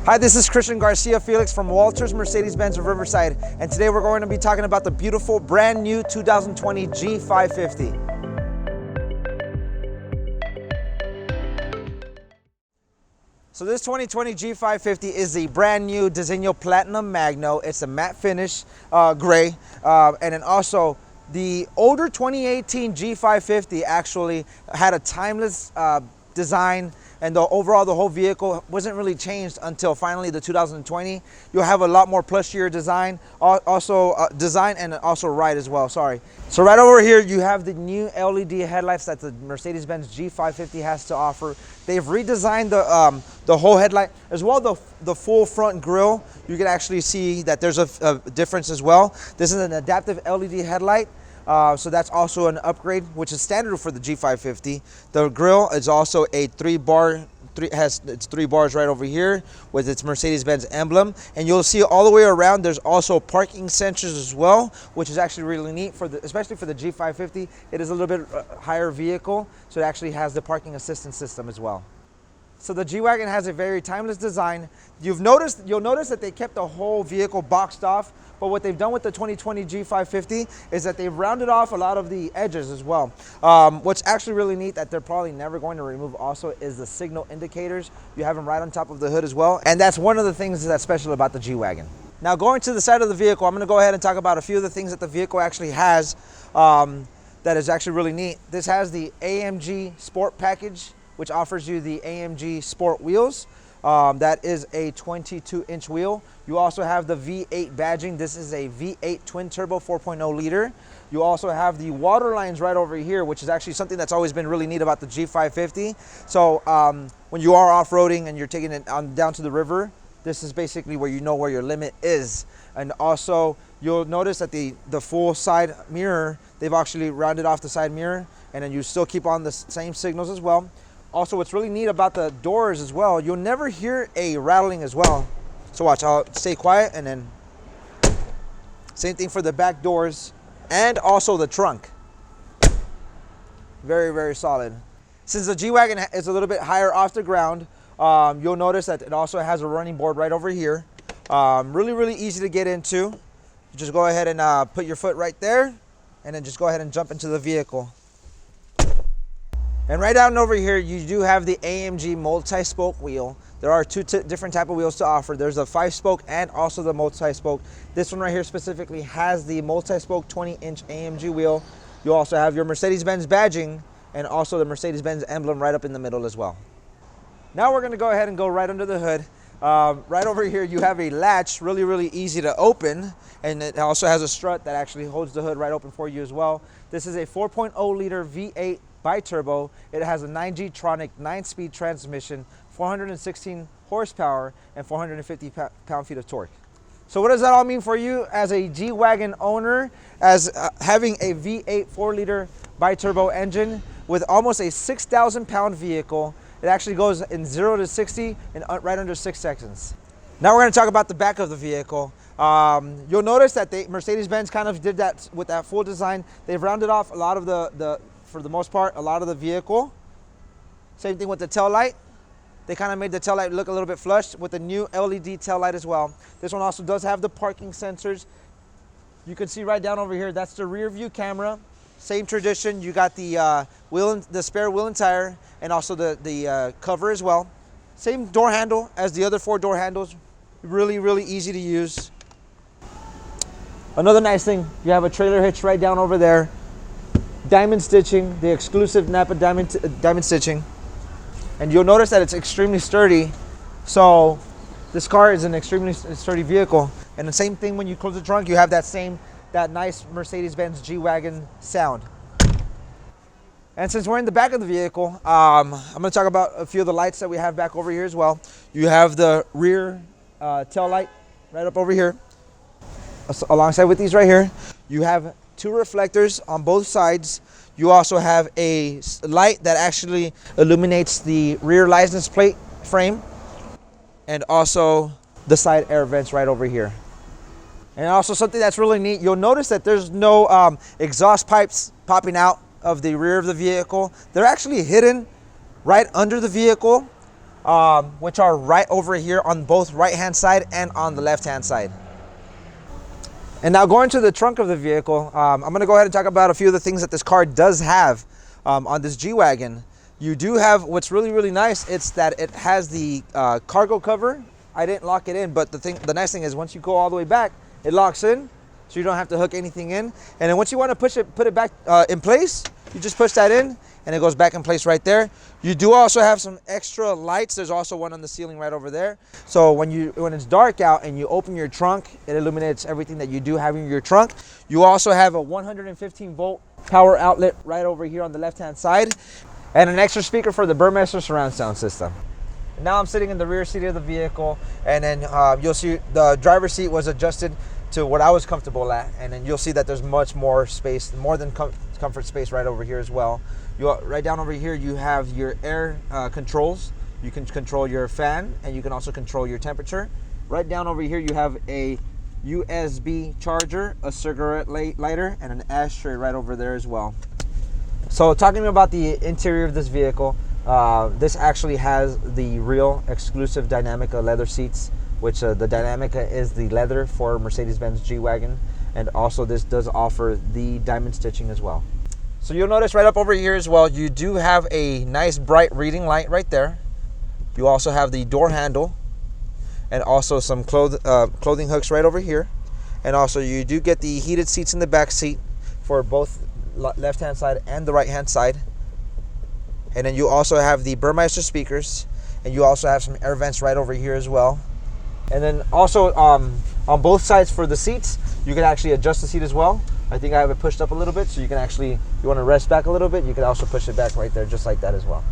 Hi, this is Christian Garcia Felix from Walters Mercedes-Benz of Riverside, and today we're going to be talking about the beautiful brand new 2020 G550. So this 2020 G550 is the brand new Diseño Platinum Magno. It's a matte finish gray, and then also the older 2018 G550 actually had a timeless design, and the whole vehicle wasn't really changed until finally the 2020. You'll have a lot more plushier design, design and also ride as well, sorry. So right over here, you have the new LED headlights that the Mercedes-Benz G550 has to offer. They've redesigned the whole headlight, as well the full front grille. You can actually see that there's a difference as well. This is an adaptive LED headlight. So that's also an upgrade, which is standard for the G550. The grille is also a has its 3 bars right over here with its Mercedes-Benz emblem, and you'll see all the way around there's also parking sensors as well, which is actually really neat especially for the G550. It is a little bit higher vehicle, so it actually has the parking assistance system as well. So the G-wagon has a very timeless design. You'll notice that they kept the whole vehicle boxed off, but what they've done with the 2020 G550 is that they've rounded off a lot of the edges as well. What's actually really neat that they're probably never going to remove also is the signal indicators. You have them right on top of the hood as well, and that's one of the things that's special about the G-wagon. Now, going to the side of the vehicle, I'm going to go ahead and talk about a few of the things that the vehicle actually has that is actually really neat. This has the AMG Sport package, which offers you the AMG Sport wheels. That is a 22-inch wheel. You also have the V8 badging. This is a V8 twin turbo 4.0 liter. You also have the water lines right over here, which is actually something that's always been really neat about the G550. So when you are off-roading and you're taking it down to the river, this is basically where you know where your limit is. And also you'll notice that the full side mirror, they've actually rounded off the side mirror, and then you still keep on the same signals as well. Also, what's really neat about the doors as well, you'll never hear a rattling as well. So watch, I'll stay quiet, and then same thing for the back doors and also the trunk. Very, very solid. Since the G-wagon is a little bit higher off the ground, you'll notice that it also has a running board right over here. Really, really easy to get into. You just go ahead and put your foot right there, and then just go ahead and jump into the vehicle. And right down over here, you do have the AMG multi-spoke wheel. There are two different type of wheels to offer. There's a 5-spoke and also the multi-spoke. This one right here specifically has the multi-spoke 20-inch AMG wheel. You also have your Mercedes-Benz badging and also the Mercedes-Benz emblem right up in the middle as well. Now we're gonna go ahead and go right under the hood. Right over here, you have a latch, really, really easy to open. And it also has a strut that actually holds the hood right open for you as well. This is a 4.0 liter V8 bi-turbo. It has a 9G Tronic 9-speed transmission, 416 horsepower, and 450 pound-feet of torque. So what does that all mean for you as a G-wagon owner, as having a V8 4-liter bi-turbo engine with almost a 6,000 pound vehicle? It actually goes in 0 to 60 in right under 6 seconds. Now we're going to talk about the back of the vehicle. You'll notice that Mercedes-Benz kind of did that with that full design. They've rounded off a lot of for the most part, a lot of the vehicle. Same thing with the tail light. They kind of made the tail light look a little bit flush with the new LED tail light as well. This one also does have the parking sensors. You can see right down over here, that's the rear view camera. Same tradition, you got the spare wheel and tire, and also the cover as well. Same door handle as the other 4 door handles. Really, really easy to use. Another nice thing, you have a trailer hitch right down over there. Diamond stitching, the exclusive Napa diamond stitching. And you'll notice that it's extremely sturdy. So this car is an extremely sturdy vehicle. And the same thing when you close the trunk, you have that nice Mercedes-Benz G-wagon sound. And since we're in the back of the vehicle, I'm gonna talk about a few of the lights that we have back over here as well. You have the rear tail light right up over here. Alongside with these right here, you have 2 reflectors on both sides. You also have a light that actually illuminates the rear license plate frame, and also the side air vents right over here. And also something that's really neat, you'll notice that there's no exhaust pipes popping out of the rear of the vehicle. They're actually hidden right under the vehicle. which are right over here on both right-hand side and on the left-hand side. And now going to the trunk of the vehicle, I'm going to go ahead and talk about a few of the things that this car does have on this G-Wagon. You do have what's really, really nice. It's that it has the cargo cover. I didn't lock it in, but the nice thing is once you go all the way back, it locks in, so you don't have to hook anything in. And then once you want to put it back in place, you just push that in, and it goes back in place right there. You do also have some extra lights. There's also one on the ceiling right over there. So when it's dark out and you open your trunk, it illuminates everything that you do have in your trunk. You also have a 115 volt power outlet right over here on the left-hand side, and an extra speaker for the Burmester surround sound system. Now I'm sitting in the rear seat of the vehicle, and then you'll see the driver's seat was adjusted to what I was comfortable at, and then you'll see that there's much more space, more than comfort space right over here as well. Right down over here you have your air controls. You can control your fan, and you can also control your temperature. Right down over here you have a USB charger, a cigarette lighter, and an ashtray right over there as well. So talking about the interior of this vehicle, this actually has the real exclusive Dynamica leather seats, which the Dynamica is the leather for Mercedes-Benz G-Wagon, and also this does offer the diamond stitching as well. So you'll notice right up over here as well, you do have a nice bright reading light right there. You also have the door handle, and also some clothing hooks right over here. And also you do get the heated seats in the back seat for both left-hand side and the right-hand side. And then you also have the Burmester speakers, and you also have some air vents right over here as well. And then also on both sides for the seats, you can actually adjust the seat as well. I think I have it pushed up a little bit, so you can actually, if you want to rest back a little bit, you can also push it back right there, just like that as well.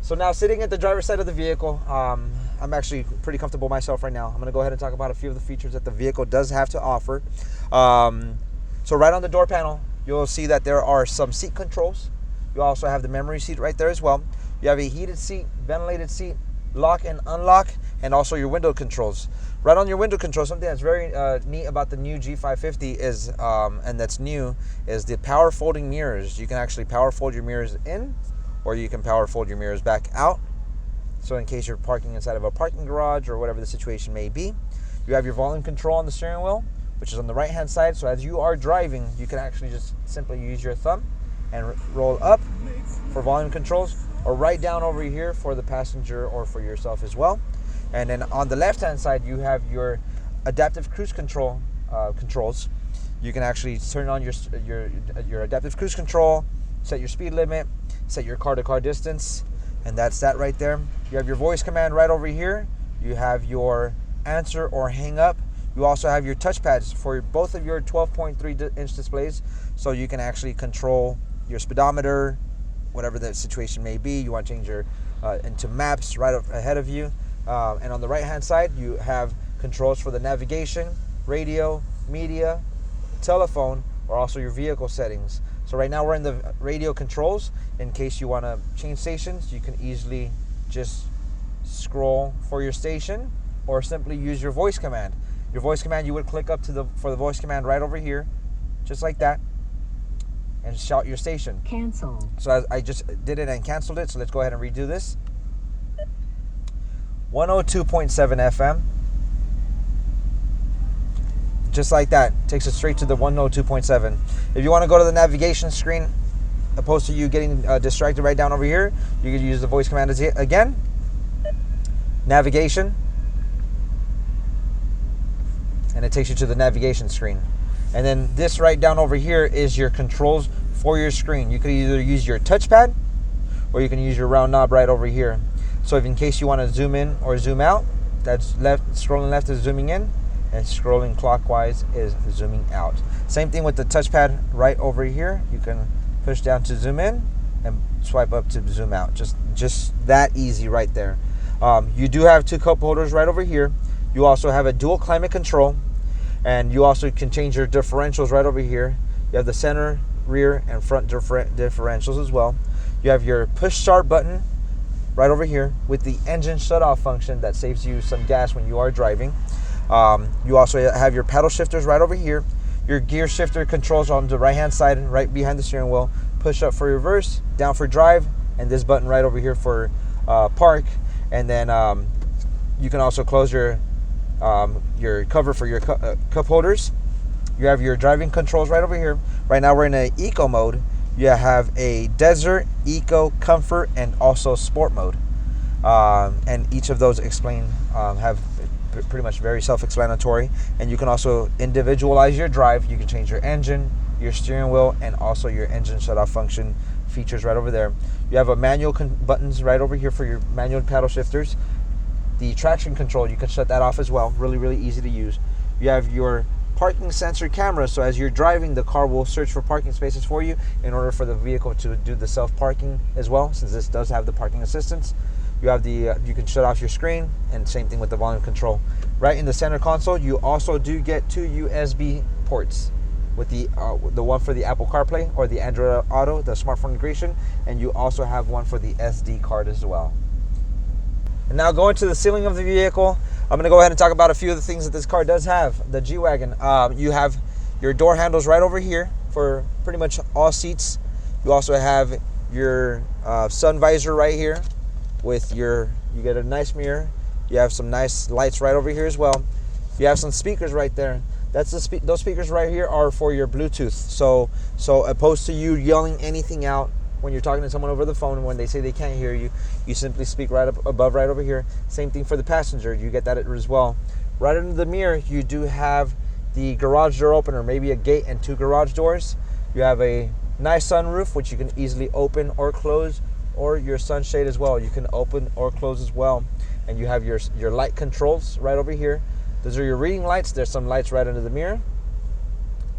So now sitting at the driver's side of the vehicle, I'm actually pretty comfortable myself right now. I'm going to go ahead and talk about a few of the features that the vehicle does have to offer. So right on the door panel, you'll see that there are some seat controls. You also have the memory seat right there as well. You have a heated seat, ventilated seat, lock and unlock, and also your window controls. Right on your window control, something that's very neat about the new G550 is, and that's new, is the power folding mirrors. You can actually power fold your mirrors in, or you can power fold your mirrors back out. So in case you're parking inside of a parking garage or whatever the situation may be. You have your volume control on the steering wheel, which is on the right hand side. So as you are driving, you can actually just simply use your thumb and roll up for volume controls, or right down over here for the passenger or for yourself as well. And then on the left hand side, you have your adaptive cruise control controls. You can actually turn on your adaptive cruise control, set your speed limit, set your car-to-car distance, and that's that right there. You have your voice command right over here. You have your answer or hang up. You also have your touchpads for both of your 12.3-inch displays, so you can actually control your speedometer, whatever the situation may be. You want to change your into maps right up ahead of you. And on the right hand side, you have controls for the navigation, radio, media, telephone, or also your vehicle settings. So right now we're in the radio controls. In case you want to change stations, you can easily just scroll for your station, or simply use your voice command. Your voice command, you would click up to for the voice command right over here, just like that, and shout your station. Cancel. So I just did it and canceled it, so let's go ahead and redo this. 102.7 FM. Just like that, takes us straight to the 102.7. If you want to go to the navigation screen, opposed to you getting distracted right down over here, you could use the voice command again. Navigation. And it takes you to the navigation screen. And then this right down over here is your controls for your screen. You could either use your touchpad, or you can use your round knob right over here. So if in case you want to zoom in or zoom out, that's left. Scrolling left is zooming in, and scrolling clockwise is zooming out. Same thing with the touchpad right over here. You can push down to zoom in and swipe up to zoom out. Just that easy right there. You do have two cup holders right over here. You also have a dual climate control, and you also can change your differentials right over here. You have the center, rear, and front differentials as well. You have your push start button right over here with the engine shut off function that saves you some gas when you are driving. You also have your paddle shifters right over here. Your gear shifter controls on the right hand side, right behind the steering wheel. Push up for reverse, down for drive, and this button right over here for park. And then you can also close your cover for your cup holders. You have your driving controls right over here. Right now we're in a eco mode. You have a desert, eco, comfort, and also sport mode. And each of those have pretty much very self-explanatory. And you can also individualize your drive. You can change your engine, your steering wheel, and also your engine shut-off function features right over there. You have a manual buttons right over here for your manual paddle shifters. The traction control, you can shut that off as well. Really, really easy to use. You have your parking sensor camera, so as you're driving, the car will search for parking spaces for you in order for the vehicle to do the self-parking as well, since this does have the parking assistance. You have you can shut off your screen, and same thing with the volume control. Right in the center console, you also do get 2 USB ports, with the one for the Apple CarPlay or the Android Auto, the smartphone integration, and you also have one for the SD card as well. And now going to the ceiling of the vehicle, I'm going to go ahead and talk about a few of the things that this car does have. The G-Wagon, you have your door handles right over here for pretty much all seats. You also have your sun visor right here with you get a nice mirror. You have some nice lights right over here as well. You have some speakers right there. Those speakers right here are for your Bluetooth. So opposed to you yelling anything out when you're talking to someone over the phone, when they say they can't hear you, you simply speak right up above, right over here. Same thing for the passenger. You get that as well. Right under the mirror, you do have the garage door opener, maybe a gate and 2 garage doors. You have a nice sunroof, which you can easily open or close, or your sunshade as well. You can open or close as well. And you have your light controls right over here. Those are your reading lights. There's some lights right under the mirror.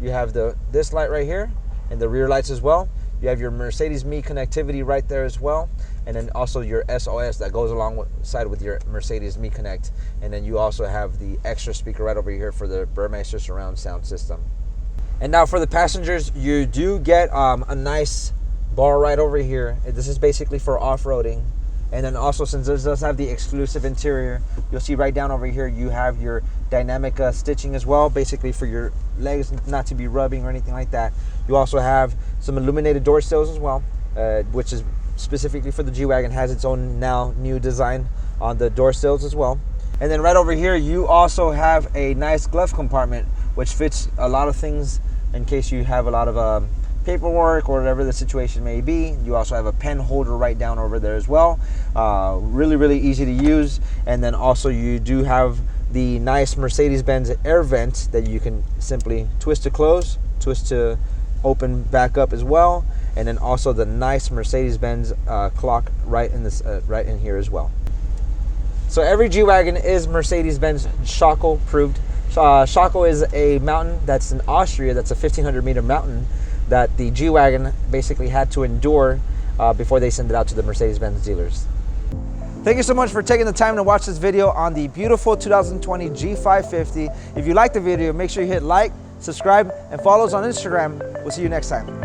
You have this light right here and the rear lights as well. You have your Mercedes Me connectivity right there as well. And then also your SOS that goes alongside with your Mercedes Me Connect. And then you also have the extra speaker right over here for the Burmeister surround sound system. And now for the passengers, you do get a nice bar right over here. This is basically for off-roading. And then also, since this does have the exclusive interior, you'll see right down over here you have your dynamic stitching as well, basically for your legs not to be rubbing or anything like that. You also have some illuminated door sills as well, which is specifically for the G-Wagon, has its own now new design on the door sills as well. And then right over here you also have a nice glove compartment, which fits a lot of things in case you have a lot of paperwork or whatever the situation may be. You also have a pen holder right down over there as well. Really, really easy to use. And then also you do have the nice Mercedes-Benz air vent that you can simply twist to close, twist to open back up as well. And then also the nice Mercedes-Benz clock right in here as well. So every G-Wagon is Mercedes-Benz Schockel approved. Schockel is a mountain that's in Austria. That's a 1,500 meter mountain that the G-Wagon basically had to endure before they send it out to the Mercedes-Benz dealers. Thank you so much for taking the time to watch this video on the beautiful 2020 G550. If you liked the video, make sure you hit like, subscribe, and follow us on Instagram. We'll see you next time.